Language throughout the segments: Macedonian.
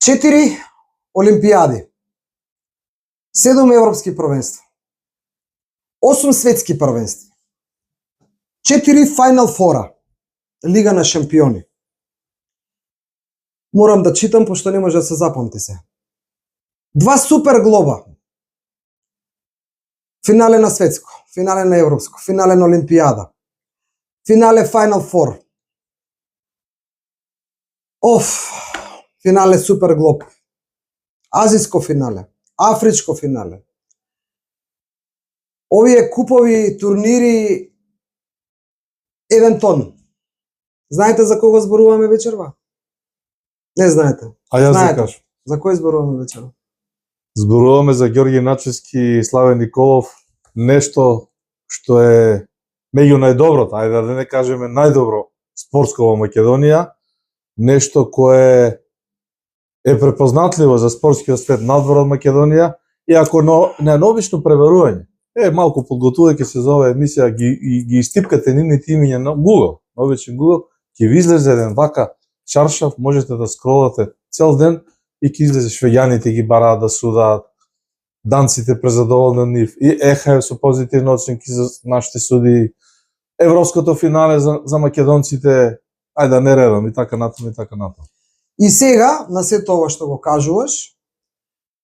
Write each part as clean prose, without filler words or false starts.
4 олимпијади, 7 европски првенства, 8 светски првенства, 4 Final Four-а, Лига на шампиони. Морам да читам, пошто не може да се запамти се. 2 Супер Глоба, финале на светско, финале на европско, финале на олимпијада, финале Final Four, финале Супер Глоб, азиско финале, афричко финале. Овие купови, турнири, 1 тон. Знаете за кого зборуваме вечерва? Не знаете. А јас да кажам. За кој зборуваме вечерва? Зборуваме за Ѓорги Начевски и Славен Николов, нешто што е меѓу најдоброто, ајде да не кажеме најдобро спортско во Македонија, нешто кое е препознатливо за спортскиот свет надвор од Македонија, и ако на необично преверување, малку подготвувајќи се за оваа емисија, ги истипкате нивните имиња на Google, на обичен Google, ќе ви излезе еден вака чаршаф, можете да скролате цел ден и ќе излезе швеѓаните ги бараат да судаат, данците презадоволни од нив, и ЕХФ со позитивни оценки за нашите суди, европското финале за македонците, ајде да не редам, и така натаму, и така натаму. И сега, на сето ова што го кажуваш,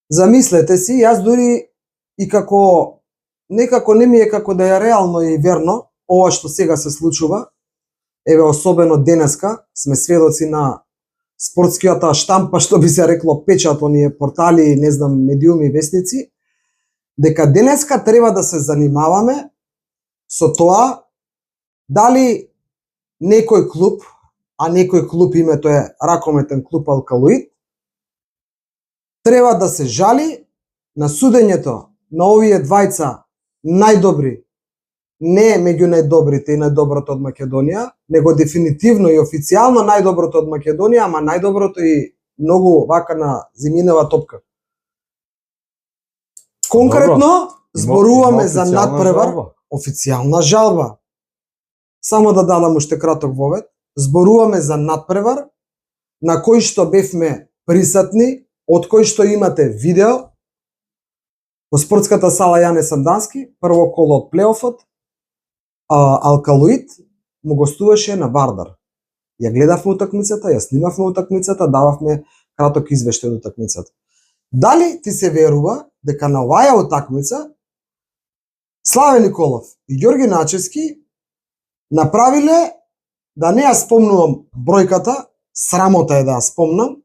замислете си, јас дури и некако не ми е како да е реално и верно, ова што сега се случува, особено денеска, сме сведоци на спортскијата штампа, што би се рекло печат, оние портали, не знам, медиуми, вестници, дека денеска треба да се занимаваме со тоа дали некој клуб, а некој клуб името е ракометен клуб Алкалоид, треба да се жали на судењето на овие двајца најдобри, не меѓу најдобрите и најдоброто од Македонија, него дефинитивно и официјално најдоброто од Македонија, ама најдоброто и многу вака на зиминева топка. Конкретно, зборуваме за надпревар, официјална жалба. Само да дадам уште краток вовед, зборуваме за надпревар, на кој што бевме присутни, од кој што имате видео, во спортската сала Јане Сандански, прво коло од плейофот, Алкалоид му гостуваше на Вардар. Ја гледавме утакмицата, ја снимавме утакмицата, дававме краток извештај од утакмицата. Дали ти се верува дека на оваа утакмица Славен Николов и Ѓорги Начевски направиле, да не ја спомнувам бројката, срамота е да ја спомнам,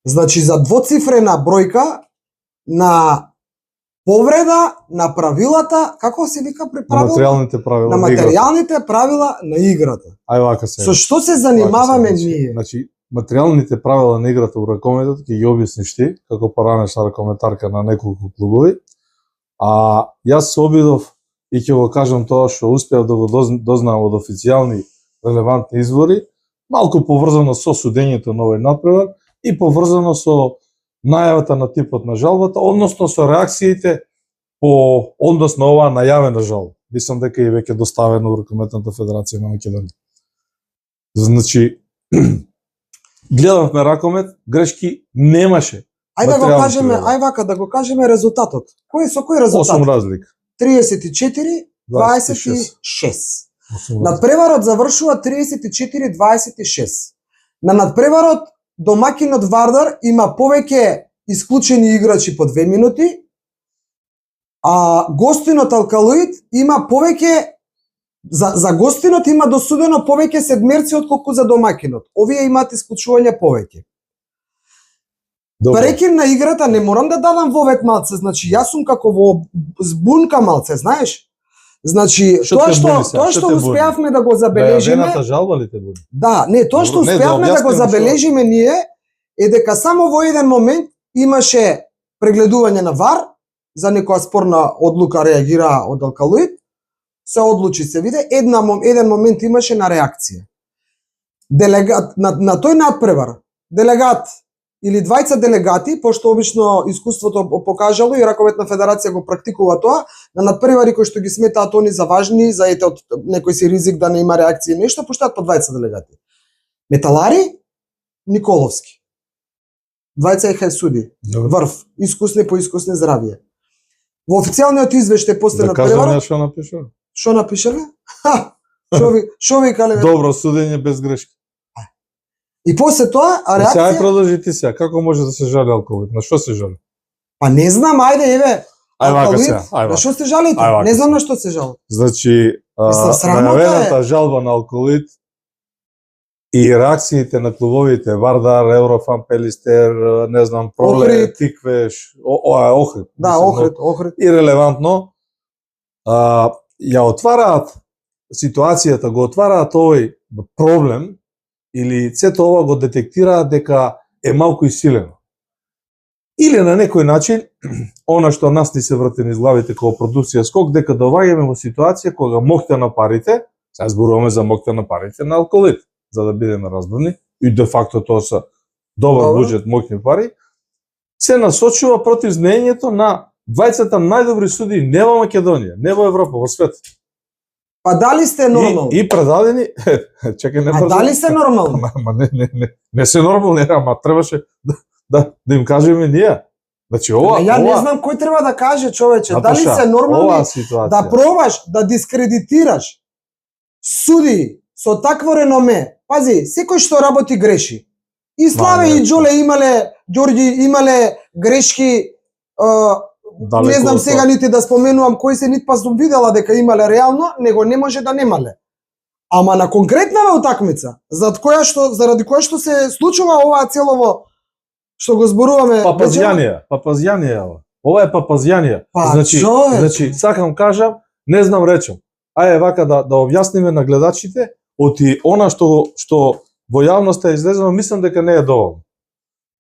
значи за двоцифрена бројка на повреда на правилата, како се вика при правила? На материјалните правила на играта. Со што се занимаваме ние? Значи, материјалните правила на играта во ракометот ќе ги објасниш ти, како поранешна ракометарка на неколку клубови, а јас се обидов и ќе го кажам тоа што успеав да го дознам од официјални релевантни извори, малку поврзано со судењето на овој надпревар и поврзано со најавата на типот на жалбата, односно со реакциите по однос на оваа најавена жалба. Мислам дека и веќе доставено во Ракометната федерација на Македонија. Значи, гледавме ракомет, грешки немаше. Ајде да го кажеме, да го кажеме резултатот. Со кој резултат? 8 разлика. 34-26. Надпреварот завршува 34-26. На надпреварот домакинот Вардар има повеќе исклучени играчи по 2 минути, а гостинот Алкалоид има повеќе, за гостинот има досудено повеќе седмерци отколку за домакинот. Овие имаат исклучување повеќе. Прекин на играта, не морам да дадам вовед малце, значи јас сум како во збунка малце, знаеш? Значи, тоа што успеавме да го забележиме... жалба ли те буди? Да, не, тоа што успеавме да го забележиме ние е дека само во еден момент имаше прегледување на ВАР, за некоја спорна одлука реагира од Алкалоид, се одлучи, се виде, еден момент имаше на реакција. Делегат, на тој надпревар, делегат или двајца делегати, пошто обично искуството покажало и Ракометна федерација го практикува тоа, на надпревари кои што ги сметаат они за важни, за од некој си ризик да не има реакција нешто, поштаат по двајца делегати. Металари, Николовски. Двајца еха суди. Добро. Врв, искусни по искусни здравие. Во официјалниот извештај после Да на кажам ја преварот, што напишува. што напишале? Шо викале? Добро судење без грешки. И после тоа, а Сега реакција? продолжи ти сега, како може да се жали алкохол? На што се жали? Па не знам, ајде, еве. Ај вака алкоголит, сега, ај На вака. што се жалите? Ај вака Не знам сега. на што се жал. Значи, Мислам, срамота најавената жалба на алкоголит и реакциите на клубовите Вардар, Еврофан, Пелистер, не знам, Проле, Охрид. Тиквеш, Охрид. Да, мислам, Охрид. и релевантно, ја отвараат ситуацијата, го отвараат овој проблем или сето ова го детектираат дека е малку исилено. Или на некој начин, она што нас ни се врти низ главите како продукција скок, дека доваѓаме во ситуација кога моќта на парите, сега зборуваме за моќта на парите на алкоголит, за да бидеме разборни, и де факто тоа се добар Добро. буџет, моќни пари, се насочува против знењето на двајцата најдобри судии не во Македонија, не во Европа, во свет. Па дали сте нормални? И предадени, чекај не А брзо. дали сте нормални? Ама не се нормални, ама требаше да им кажеме ние. Значи ова, Ја не знам кој треба да каже, човече, дали Наташа, се нормални оваа ситуација. да пробаш да дискредитираш суди со такво реноме. Пази, секој што работи греши. И Славе не. и Џоле имале, Ѓорѓи имале грешки, Далеко не знам од сега тоа. нити да споменувам кои се, нит па сум видела дека имале реално, него не може да немале. Ама на конкретнава утакмица, заради која што се случува оваа целово што го зборуваме Папазјанија ова. Ова е папазјанија. Па, Значи, човек. значи сакам кажам, не знам речам. Ајде вака да објасниме на гледачите, оти она што во јавноста е излезено, мислам дека не е доволно.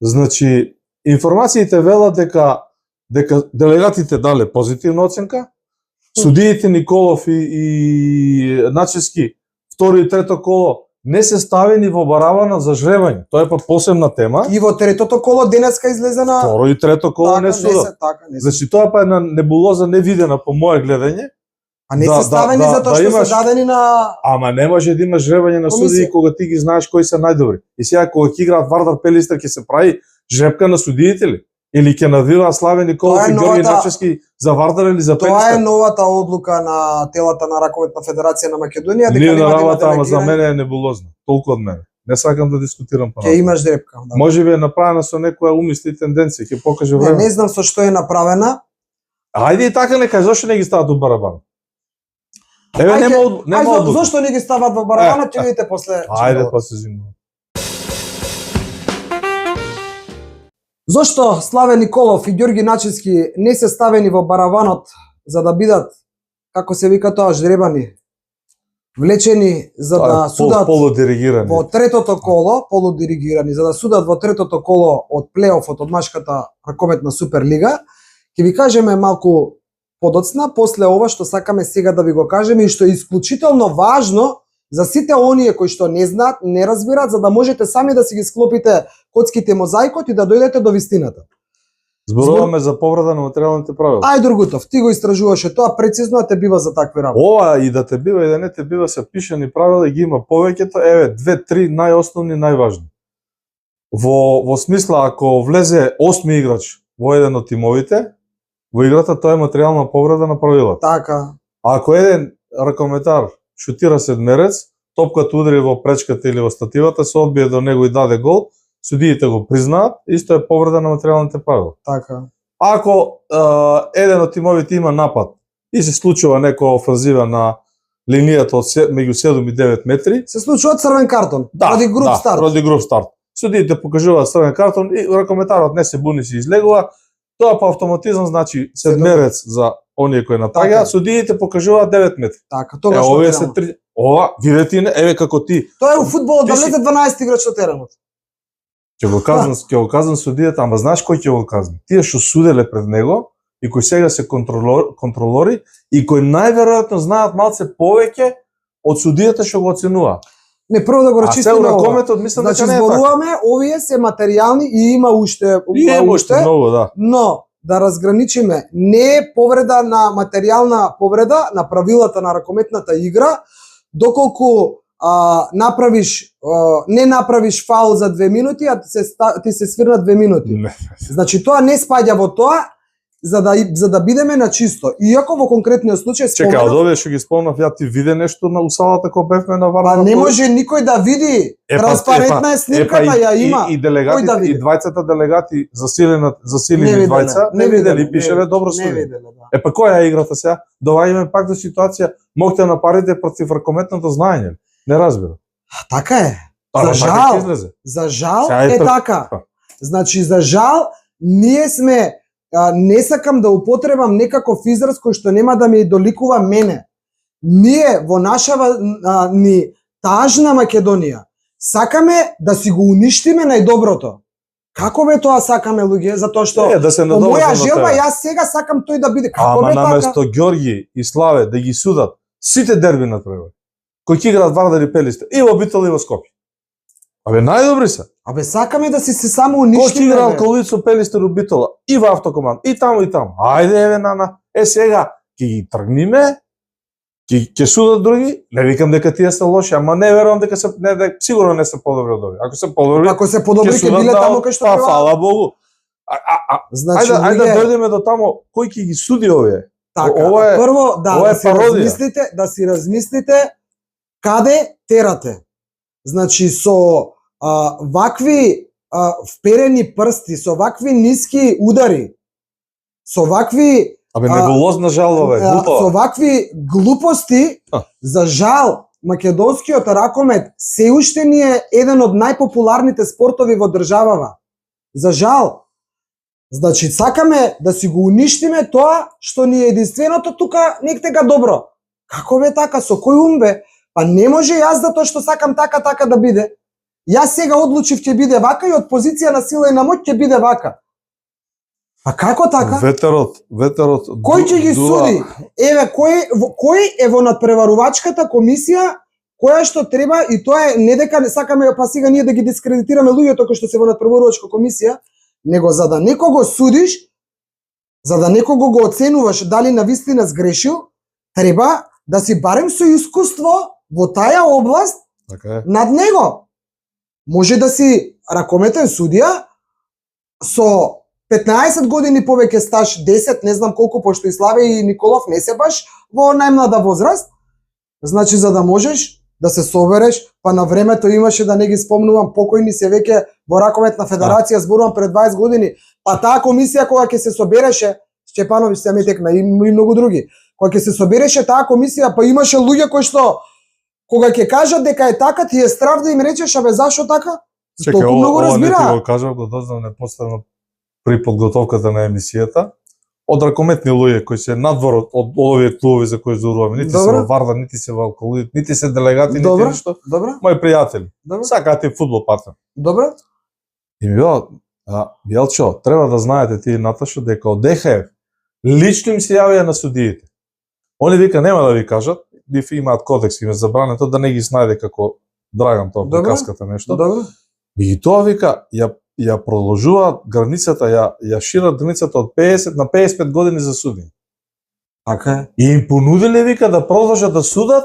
Значи, информациите велат дека делегатите дале позитивна оценка, судиите Николов и Начески, второ и трето коло, не се ставени во баравана за жребање. Тоа е па посебна тема. И во третото коло денеска излезена Второ и трето коло не судат. не се. Значи тоа па е на небулоза невидена по мое гледање, А не да, се ставени затоа да што имаш- се дадени на ама не може да има жребање на Комисија. судии кога ти ги знаеш кои се најдобри. И сега кога ќе играат Вардар Пелистер ќе се прави жребка на судиите ли? Или ќе навива Славе Николов Тоа е и Ѓорѓи новата- Начески за Вардар или за Тоа е Пелистер? новата одлука на телата на Раковетна федерација на Македонија дека Нивна нема да има работа, ама за делегирање. мене е небулозна. Толку од мене. Не сакам да дискутирам Ќе понатаму. имаш дрепка. Да. Може би е направена со некоја умисли тенденција, ќе покаже Не, време. не знам со што е направена. Ајде и така нека, зошто не ги стават у барабан? Еве Ајде, нема ајде, одлука. зошто не ги стават во барабана, ќе видите после. Ајде па се зимно. Зошто Славе Николов и Ѓорѓи Начески не се ставени во бараванот за да бидат, како се вика тоа, ждребани, влечени за да судат полудиригирани. во третото коло, полудиригирани, за да судат во третото коло од плейофот од машката ракометна Суперлига, ќе ви кажеме малку подоцна, после ова што сакаме сега да ви го кажеме и што е исклучително важно за сите оние кои што не знаат, не разбираат, за да можете сами да си ги склопите коцките мозаикот и да дојдете до вистината. Зборуваме за повреда на материјалните правила. Ај Другутов, ти го истражуваше тоа прецизно, а те бива за такви работи. Ова и да те бива и да не те бива се пишани правила и ги има повеќето, еве, 2-3 најосновни, најважни. Во смисла, ако влезе 8 играч во еден од тимовите, во играта тоа е материјална повреда на правилата. Така. А ако еден ракометар шутира седмерец, топката удари во пречката или во стативата, се одбие до него и даде гол, судиите го признаат, исто е повреда на материјалните правила. Така. Ако еден од тимовите има напад и се случува некоја офанзива на линијата од меѓу 7 и 9 метри, Се случува црвен картон, ради груп старт. ради груп старт. Судиите покажуваат црвен картон и ракометарот не се буни, се излегува. Тоа по автоматизам значи седмерец за оние кои Така. напаѓаат, судиите покажуваат 9 метри. Така, тогаш Овие материјално. се три. Ова, видете, еве како ти. Тоа е у фудбалот да Ти си- влезе 12 играч на теренот. Ќе го казам судијата, ама знаеш кој ќе го казам? Тие што суделе пред него и кои сега се контролори и кои најверојатно знаат малце повеќе од судијата што го оценува. Не, прво да го А се рачистиме ова. ракометот мислам Значи дека не е така. зборуваме, овие се материјални и има уште, Има уште многу, да. но да разграничиме, не е повреда на материјална повреда на правилата на ракометната игра, доколку не направиш фаул за 2 минути, а ти се свирна 2 минути. Не. Значи тоа не спаѓа во тоа за да бидеме на чисто. Иако во конкретниот случај Чекај, од овие што ги спомнав, ја ти виде нешто на усалата кога бевме на Варна? Па не може никој да види. Транспарентна е снимката, ја има. И делегати, да види? и двајцата делегати засилени виделе, двајца, не видели, пишеле добро Не суди. виделе, да. Па која е играта сега? Доаѓаме пак до ситуација, могте напарите против ракометното знаење. Не разбирам. Така е. Ама За така жал, ќе излезе. за жал Сега е ето- така. Значи, за жал, ние сме, не сакам да употребам некаков израз кој што нема да ми доликува мене. Ние во нашава ни тажна Македонија сакаме да си го уништиме најдоброто. Како бе тоа сакаме, луѓе? Затоа што Да се по надоврзам моја на желба тебе. јас сега сакам тој да биде. Како Ама бе така? наместо Ѓорги и Славе да ги судат сите дерби на превод, кои ќе играат Вардар и Пелисте, и во Битол и во Скопје. Абе најдобри се. Абе сакаме да си се само Кој ќе уништиме. играат бе. Колицо, Пелисте, Битола и во автокоманд, и таму и таму. Ајде еве нана. Сега ќе ги тргниме, ќе судат други. Не викам дека тие се лоши, ама не верувам дека се сигурно не се подобри од овие. Ако се подобри, Ако се подобри ќе биле таму кај што па, треба. фала Богу. Значи, Ајде да луѓе, дојдеме до таму кој ќе ги суди овие. така, ова е- прво ова е пародија. да си размислите каде терате. Значи со вакви вперени прсти, со вакви ниски удари, со вакви Абе небулозна жалба бе, со глупава. вакви глупости, за жал, македонскиот ракомет се уште ни е еден од најпопуларните спортови во државава. За жал. Значи, сакаме да си го уништиме тоа што ни е единственото тука негде добро. Како бе така, со кој ум бе? Па не може јас затоа што сакам така да биде. Јас сега одлучив ќе биде вака и од позиција на сила и на моќ ќе биде вака. Па како така? Ветерот. Кој ќе ги суди? Еве, кој е во надпреварувачката комисија која што треба, и тоа е не дека не сакаме па сега ние да ги дискредитираме луѓето кои што се во надпреварувачка комисија, него за да некого судиш, за да некого го оценуваш дали навистина сгрешил, треба да си барем со искуство во таа област Така е. над него. Може да си ракометен судија со 15 години повеќе стаж, 10, не знам колку, пошто и Славе и Николов не се баш во најмлада возраст. Значи, за да можеш да се собереш, па на времето имаше, да не ги спомнувам, покојни се веќе во ракометна федерација, зборувам пред 20 години, па таа комисија кога ќе се собереше, Степановиќ се ми текна и многу други, кога ќе се собереше таа комисија, па имаше луѓе кои што кога ќе кажат дека е така, ти е страв да им речеш, абе зашо така? Толку многу ова не ти разбира. го кажав, го дознав непосредно при подготовката на емисијата. Од ракометни луѓе кои се надвор од овие клубови за кои зборуваме, нити се Добро. во Вардар, нити се во Алколит, нити се делегати, нити Добро. ништо. Добро, Мои пријатели, добро, сакаат и фудбал партнер. добро. И ми било, Јелчо, треба да знаете ти, Наташо, дека од ДХФ лично им се јавија на судиите. Они вика, нема да ви кажат, нив имаат кодекс, им е забрането да не ги снајде како Драган тоа Добро. приказката нешто. Добро. И тоа вика, ја продолжуваат границата, ја шират границата од 50 на 55 години за судење. Така е. И им понудиле вика да продолжат да судат,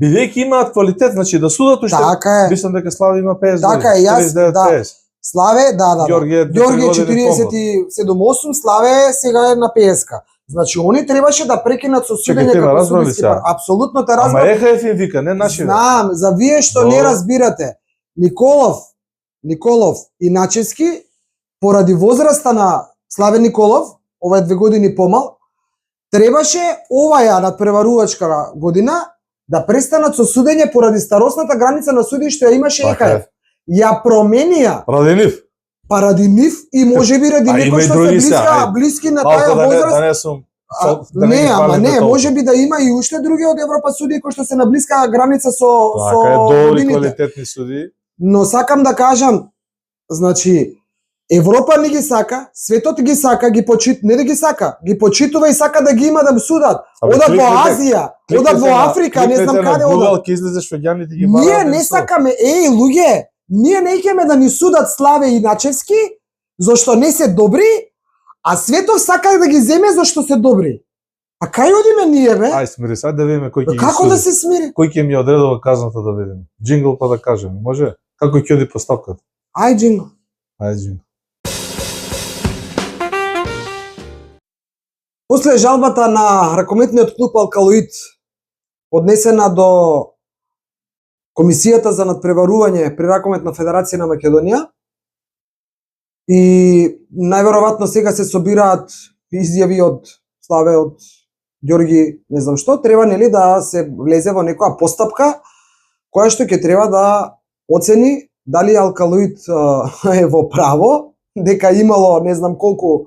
бидејќи имаат квалитет, значи да судат уште. Така е. Мислам дека Слави има 50 Така години. е, јас, 49, да. 50. Славе, да. Ѓорги е Ѓорги е 4 години помлад. 47-8, Славе сега е на 50. Значи, они требаше да прекинат со Чекај, судење ти ме како разбрали судиски сега? пар. Апсолутно те Ама разбрав. ЕХФ им вика, не наши. Знам, за вие што не Добро. разбирате. Николов и Начевски, поради возраста на Славе Николов, ова е 2 години помал, требаше оваја надпреварувачка година да престанат со судење поради старосната граница на суди што ја имаше Така е. ЕХФ. Ја променија Ради нив. ради нив и може би ради А, некој има и што се други сега, ајде. блиски на Малку таа да возраст. не сум. Не, ама не, може би да има и уште други од Европа судии кои што се на блиска граница со Така е, добри годините. квалитетни суди. Но сакам да кажам, значи, Европа не ги сака, светот ги сака, не да ги сака, ги почитува и сака да ги има да судат. Абе, Одат во кликнете- Азија, Кликнете одат во на- Африка, не кликнете знам на каде Google, одат. ќе излезеш веѓаните ги Ние бараат не да судат. сакаме, луѓе, ние не икеме да ни судат Славе и Начевски, зашто не се добри, а светот сака да ги земе зашто се добри. А кај одиме ние, бе? Ај смири се, ајде да видиме кој ќе ги Како суди. да се смири? Кој ќе ми одредува казната да видиме. Джингл па да кажеме, може? Како ќе оди поставката? Ај, Джинго. Ајде джингл. После жалбата на ракометниот клуб Алкалоид, поднесена до Комисијата за надпреварување при Ракометна федерација на Македонија, и најверојатно сега се собираат изјави од Славе, од Ѓорги, не знам што, треба нели да се влезе во некоја постапка која што ќе треба да оцени дали Алкалоид е во право, дека имало не знам колку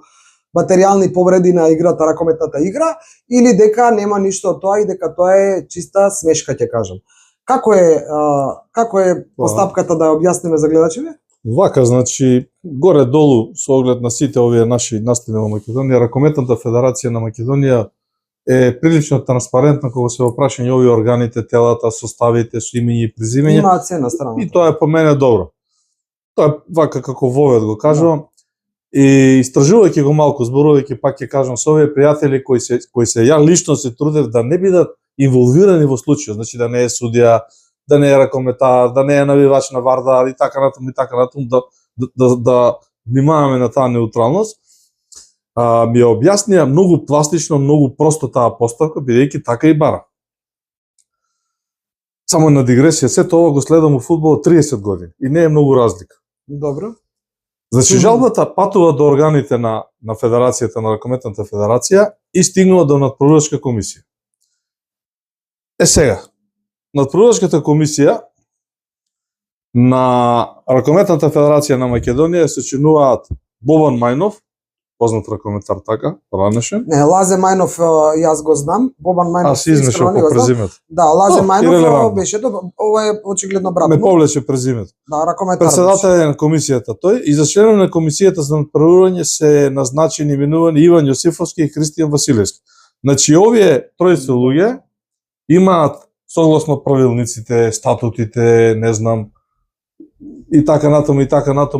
материјални повреди на играта, ракометната игра, или дека нема ништо од тоа и дека тоа е чиста смешка, ќе кажам. Како е постапката, да ја објасниме за гледачите? Вака, значи, горе-долу со оглед на сите овие наши настани во Македонија, Ракометната федерација на Македонија е прилично транспарентна кога се во прашање овие органите, телата, составите со имења и презимења. Имаат се на страна. И тоа е по мене добро. Тоа е вака како вовед го кажувам. И истражувајќи го малку, зборувајќи пак ќе кажам со овие пријатели кои се ја лично се трудев да не бидат инволвирани во случајот, значи да не е судија, да не е ракометар, да не е навивач на Вардар и така натаму, да внимаваме на таа неутралност. Ми ја објаснија многу пластично, многу просто таа поставка, бидејќи така и бара. Само на дигресија, сето ова го следам у фудбалот 30 години и не е многу разлика. Добро. Значи, жалбата патува до органите на Федерацијата, на Ракометната федерација и стигнува до надпреварувачка комисија. Сега, надпреварувачката комисија на Ракометната федерација на Македонија се членуваат Бобан Мајнов, познат ракометар така, ранешен. Не, Лазе Мајнов јас го знам, Бобан Мајнов. Аз измешав по презимето. Да, Лазе Мајнов ирелевантно. беше, ова е очигледно брат Ме му. повлече презимето. Да, ракометар. Председател е на комисијата тој и за членови на комисијата за надпреварување се назначени и именувани Иван Јосифовски и Христијан Василевски. Значи, овие тројца луѓе имаат согласно правилниците, статутите, не знам, и така натаму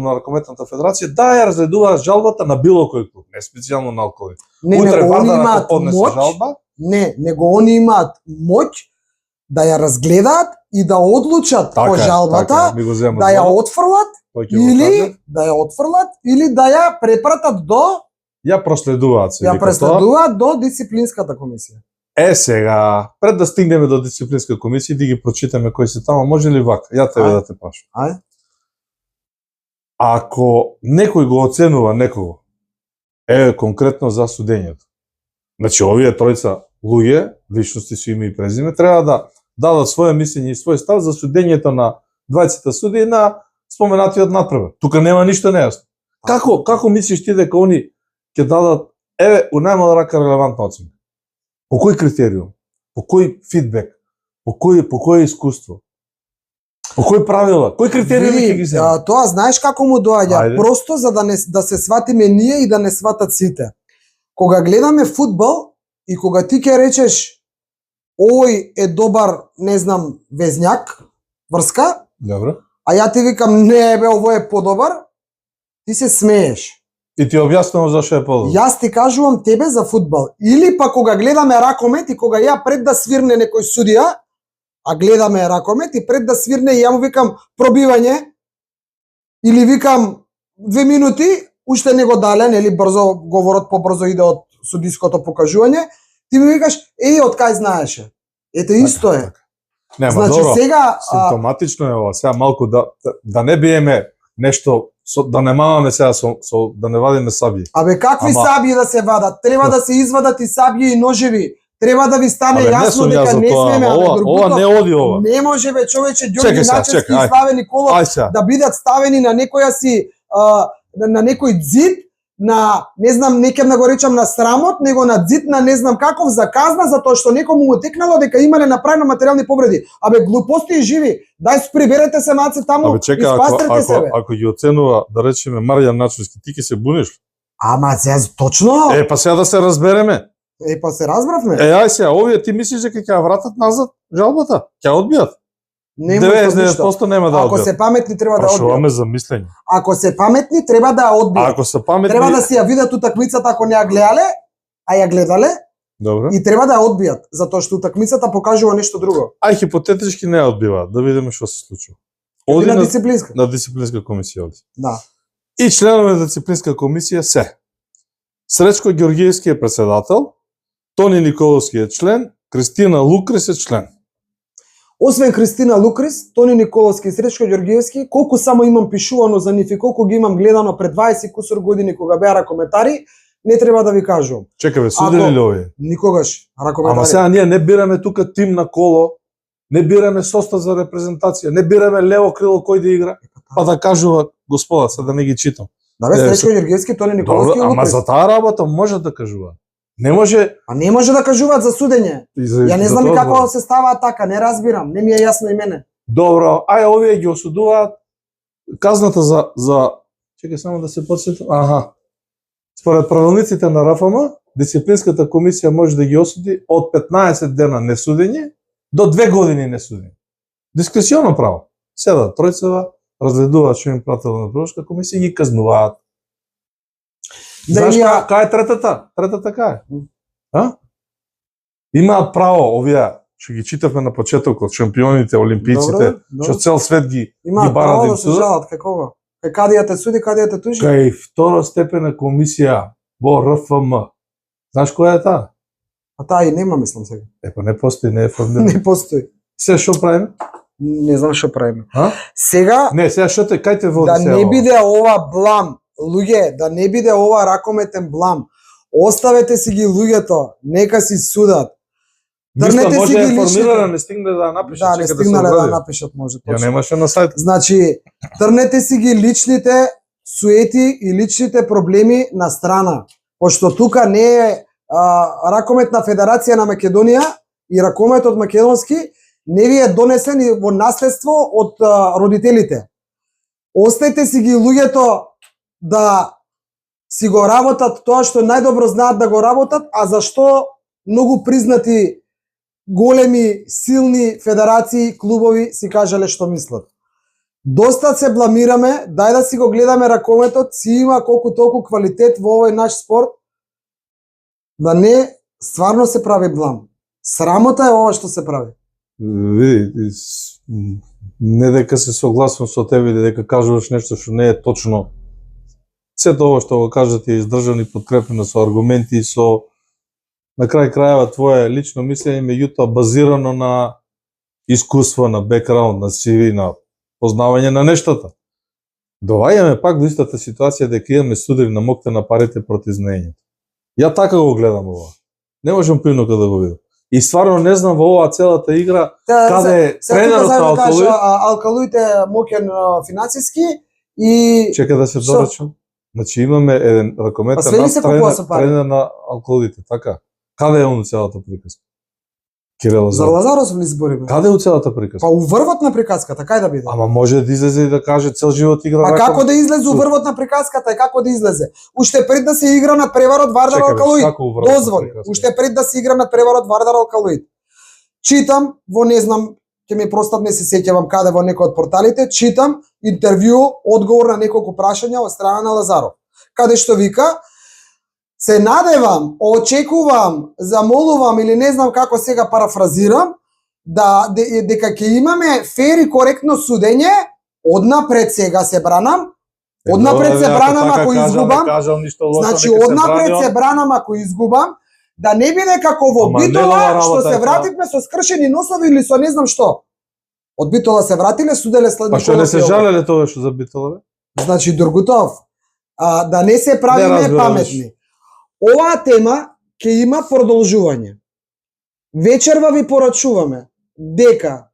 на Ракометната федерација, да ја разгледуваат жалбата на било кој клуб, не специјално на Алкалоид. Не, Утре него они Вардар ако имаат поднесе моќ, жалба, него они имаат моќ да ја разгледаат и да одлучат по жалбата, ми го земат да ја зборот, отфрлат тој ќе го или каже. да ја отфрлат или да ја препратат до Ја проследуваат се. ја вика тоа. преследуваат до дисциплинската комисија. Сега, пред да стигнеме до дисциплинска комисија, да ги прочитаме кои се таму, може ли вака? Ја тебе да те прашам. Ај. Ако некој го оценува некого, конкретно за судењето, значи овие тројца луѓе, личности со име и презиме, треба да дадат своје мислење и свој став за судењето на двајцата судии на споменатиот надпревар. Тука нема ништо нејасно. Како мислиш ти дека они ќе дадат у најмала рака релевантна оценка? По кој критериум? По кој фидбек? По кој искуство? По кој правила? Кој критериуми ќе ги земат? Тоа знаеш како му доаѓа? Ајде. Просто за да се сватиме ние и да не сватат сите. Кога гледаме фудбал и кога ти ќе речеш овој е добар, не знам, везњак, врска, Добро. а ја ти викам не бе, овој е подобар, ти се смееш. И ти објаснувам зашто е подобро. Јас ти кажувам тебе за фудбал. Или па кога гледаме ракомет и кога ја пред да свирне некој судија, а гледаме ракомет и пред да свирне и ја му викам пробивање, или викам 2 минути, уште не го дале, нели брзо, говорот побрзо иде од судиското покажување, ти ми викаш, од кај знаеше. Ете исто е. Нема, Значи добро. сега Симптоматично е ова. Сега малку да не биеме нешто, да не маваме сега да не вадиме сабји. абе какви сабји да се вадат? Треба да се извадат и сабји и ножеви. Треба да ви стане јасно дека не смеме, ова не оди ова. Не може бе човече Ѓорги Чекај сега, Начевски и чекај, ај. Славе Николов Ај сега. да бидат ставени на некоја си на некој ѕид, на не знам, не ќе да го речам на срамот, него на ѕид на не знам каков за казна за тоа што некому му текнало дека имале направено материјални повреди. Абе глупости и живи. Дај приберете се маце таму Абе и чека, спастрете себе. ако ги оценува, да речеме Марјан Начевски, ти ќе се буниш? Ама сега точно. Па сега да се разбереме. Па се разбравме. Ај сега, овие ти мислиш дека ќе ја вратат назад жалбата? Ќе ја одбијат? Нема ништо. 99% нема да Ако одбијат. се паметни треба да одбијат. Прашуваме за мислење. Ако се паметни треба да ја одбијат. Ако се паметни, Треба да си ја видат утакмицата ако не ја гледале, а ја гледале, Добро. и треба да ја одбијат, затоа што утакмицата покажува нешто друго. Ај хипотетички не ја одбиваат, да видиме што се случува. Оди Оди на на, дисциплинска. на дисциплинска комисија оди. Да. И членове на дисциплинска комисија се Сречко Ѓорѓиевски е председател, Тони Николовски е член, Кристина Лукрис е член. Освен Кристина Лукрис, Тони Николовски и Сречко Ѓорѓиевски, колку само имам пишувано за нив и колку ги имам гледано пред 20 кусур години кога беа ракометари, не треба да ви кажувам. Чекаве, судени ли овие? Никогаш ракометари. Ама сега ние не бираме тука тим на коло, не бираме состав за репрезентација, не бираме лево крило кој да игра, па да кажува господа, сега да не ги читам. Да бе, Сречко Ѓорѓиевски, Тони Николовски и Добро, ама Лукрис. за таа работа може да кажува. Не може. А не може да кажуваат за судење. Ја не знам и како се ставаат така, не разбирам, не ми е јасно и мене. Добро, ај овие ги осудуваат. Казната за чекај само да се потсетам. Аха. Според правилниците на РФМ, дисциплинската комисија може да ги осуди од 15 дена несудење до 2 години несудење. Дискресионно право. Седат тројцева, разгледуваат што им пратила на Правошка комисија и ги казнуваат. Знаеш кај е третата? Третата кај е? А? Имаат право овие што ги читавме на почетокот, шампионите, олимпиците, што цел свет ги имаат барат право да да им се судат. жалат, како кај кадија те суди, кадија те тужи. Кај второстепена комисија во РФМ. Знаеш која е таа? А таа и нема, мислам сега. Епа не постои, не е формирана. Не постои. Се што правиме? Не знам што правиме. А? Сега Не, сега што те кај те води да сега не ова? биде ова блам, луѓе, да не биде ова ракометен блам. Оставете си ги луѓето, нека си судат. Мислам, Трнете може си да ги е формирана, личните. не стигне да ја напише, Да, не чека стигнале се да обради. напишат, може Ја точно. немаше на сајт. Значи, трнете си ги личните суети и личните проблеми на страна. Пошто тука не е ракометна федерација на Македонија и ракометот македонски не ви е донесен и во наследство од родителите. Остајте си ги луѓето да си го работат тоа што најдобро знаат да го работат, а зашто многу признати големи, силни федерации, клубови си кажале што мислат. Доста се бламираме, дај да си го гледаме ракометот, си има колку толку квалитет во овој наш спорт, да не стварно се прави блам. Срамота е ова што се прави. Види, не дека се согласувам со тебе, дека кажуваш нешто што не е точно. Сето ова што го кажете е издржано и подкрепено со аргументи и со на крај крајава твое лично мислење, меѓутоа базирано на искуство, на бекграунд, на CV, на познавање на нештата. Доваѓаме пак до истата ситуација дека имаме судир на мокте на парите проти знаењето. Ја така го гледам ова. Не можам поинаку да го видам. И стварно не знам во оваа целата игра каде е тренерот на Алкалуид. Алкалуид е моќен финансиски и Чека да се Што? дорачам. Значи имаме еден Па ракометар све ли се купува со пари? тренер на Алкалуидите, така. Каде е он у целата приказка? Кирил за Лазаров. Лазаров ли збориме? Каде е у целата приказка? Па уврвот на приказката, кај да биде? Ама може да излезе и да каже цел живот игра Па ракомет. како да излезе уврвот на приказката и како да излезе? Уште пред да се игра над преварот Вардар Чекай, бе, Алкалуид. како уврвот на Дозволи. приказка? Уште пред да се игра над преварот Вардар Алкалуид. Читам во не знам, ќе ми простат, не се сеќавам каде во некој од порталите, читам интервју, одговор на неколку прашања од страна на Лазаров. Каде што вика, се надевам, очекувам, замолувам или не знам како сега парафразирам, дека ќе имаме фер и коректно судење, однапред сега се бранам, однапред се бранам ако изгубам, значи однапред се бранам ако изгубам, да не биде како во Ама Битола, негова што работа е се тоа. вративме со скршени носови или со не знам што. Од Битола се вратиле, суделе след Па што не се жалеле тоа што за Битола, бе? Значи, Дургутов, да не се Не правиме разбирам паметни. Оваа тема ќе има продолжување. Вечерва ви порачуваме дека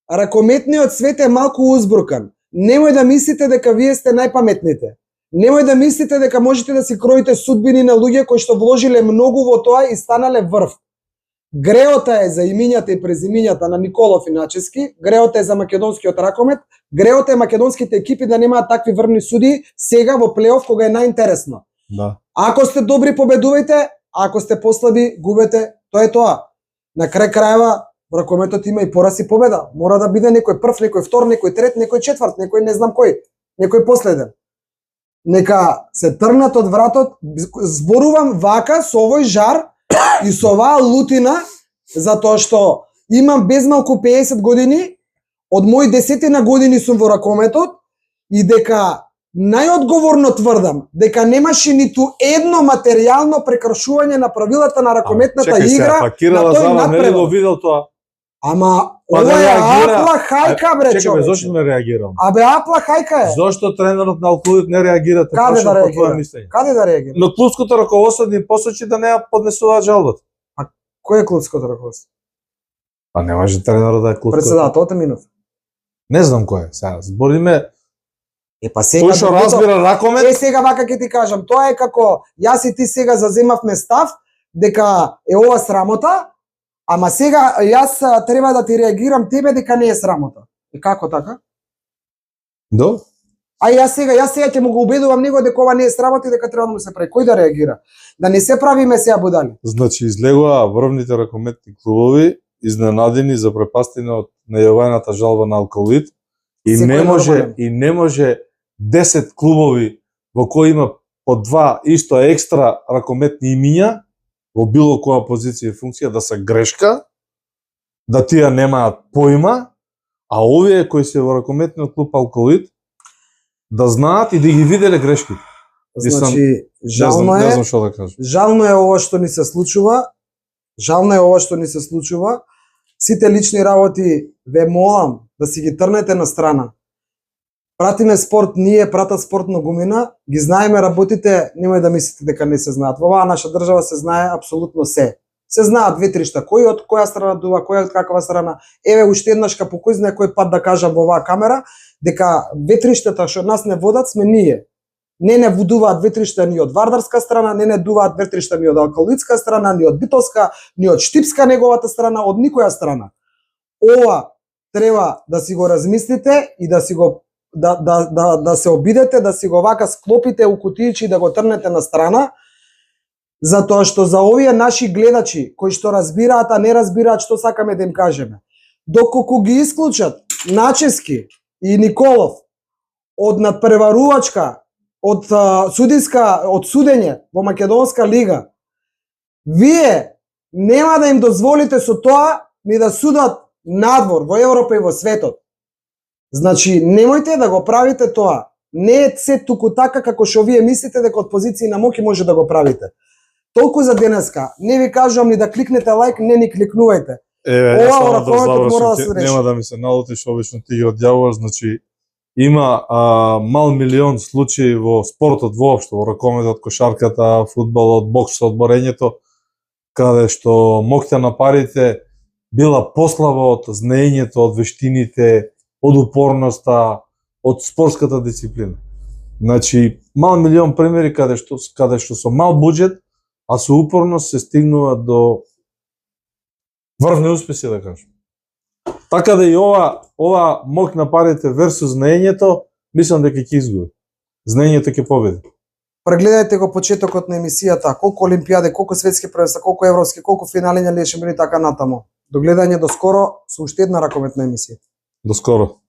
ракометниот свет е малку узбркан. Немој да мислите дека вие сте најпаметните. Немој да мислите дека можете да си кроите судбини на луѓе кои што вложиле многу во тоа и станале врв. Греота е за имињата и презимињата на Николов и Начески, греота е за македонскиот ракомет, греота е македонските екипи да немаат такви врвни суди сега во плейоф кога е најинтересно. Да. Ако сте добри, победувајте, ако сте послаби, губете, тоа е тоа. На крај крајава, ракометот има и пораз и победа. Мора да биде некој прв, некој втор, некој трет, некој четврт, некој не знам кој, некој последен. Нека се тргнат од вратот, зборувам вака со овој жар, И со оваа лутина, затоа што имам безмалку 50 години, од мои 10 години сум во ракометот и дека најодговорно тврдам дека немаше ниту едно материјално прекршување на правилата на ракометната игра на Кирила тој Зала не ли надпревар. го видел тоа? Ама Па да ова е реагира. апла хајка бре Чекаме, човече. зошто не реагирал? Абе апла хајка е. Зошто тренерот на Алкулит не реагира? Каде да По реагира? твое мислење? Каде да реагира? Но клубското раководство ни посочи да не ја поднесуваат жалбата. Кој е клубското раководство? Па не може тренерот да е клубско. Председателот Еминов. Не знам кој е. Сега збориме Па сега кој што разбира ракомет. сега вака ќе ти кажам, тоа е како јас и ти сега заземавме став дека е ова срамота, ама сега јас треба да ти реагирам тебе дека не е срамота. И како така? До? А јас сега ќе му го убедувам него дека ова не е срамота и дека треба да му се прави. Кој да реагира? Да не се правиме сега будали. Значи излегува врвните ракометни клубови изненадени, запрепастени од најаваната жалба на Алкулит и Секој не може 10 клубови во кои има по 2 исто екстра ракометни имиња во било која позиција и функција да се грешка, да тие немаат поима, а овие кои се во ракометниот клуб Алкулит да знаат и да ги виделе грешките. Значи, жално не е. знам што да кажам. Жално е ова што ни се случува. Жално е ова што ни се случува. Сите лични работи ве молам да си ги трнете на страна. Пратиме спорт, ние пратат спорт многумина, ги знаеме работите, немој да мислите дека не се знаат. Во оваа наша држава се знае апсолутно се. Се знаат 2-3 шта, кој од која страна дува, кој од каква страна. Еве уште еднаш по кој знае кој пат да кажам во оваа камера дека 2-3 штата што нас не водат сме ние. Не водуваат 2-3 шта ни од вардарска страна, не дуваат 2-3 шта ни од алкалитска страна, ни од битолска, ни од штипска неговата страна, од никоја страна. Ова треба да си го размислите и да си го да се обидете, да си го вака склопите у кутијчи и да го трнете на страна, затоа што за овие наши гледачи кои што разбираат, а не разбираат што сакаме да им кажеме, доколку ги исклучат Начевски и Николов од надпреварувачка, од судиска, од судење во Македонска лига, вие нема да им дозволите со тоа ни да судат надвор во Европа и во светот. Значи, немојте да го правите тоа. Не е се туку така како што вие мислите дека од позиции на моќ може да го правите. Толку за денеска. Не ви кажувам ни да кликнете лайк, не ни кликнувајте. Еве, Ова само ракометот мора да се завршам, реши. нема да ми се налутиш, обично ти ги одјавуваш, значи има мал милион случаи во спортот воопшто, во ракометот, кошарката, фудбалот, боксот, борењето, каде што моќта на парите била послаба од знаењето, од вештините, од упорноста, од спортската дисциплина. Значи, мал милион примери каде што со мал буџет, а со упорност се стигнува до врвни успеси, да кажем. Така да и ова моќ на парите версус знаењето, мислам дека ќе изгуби. Знаењето ќе победи. Прегледајте го почетокот на емисијата, колку олимпијади, колку светски првенства, колку европски, колку финалиња лише били така натаму. До гледање до скоро со уште една ракометна емисија. До скоро.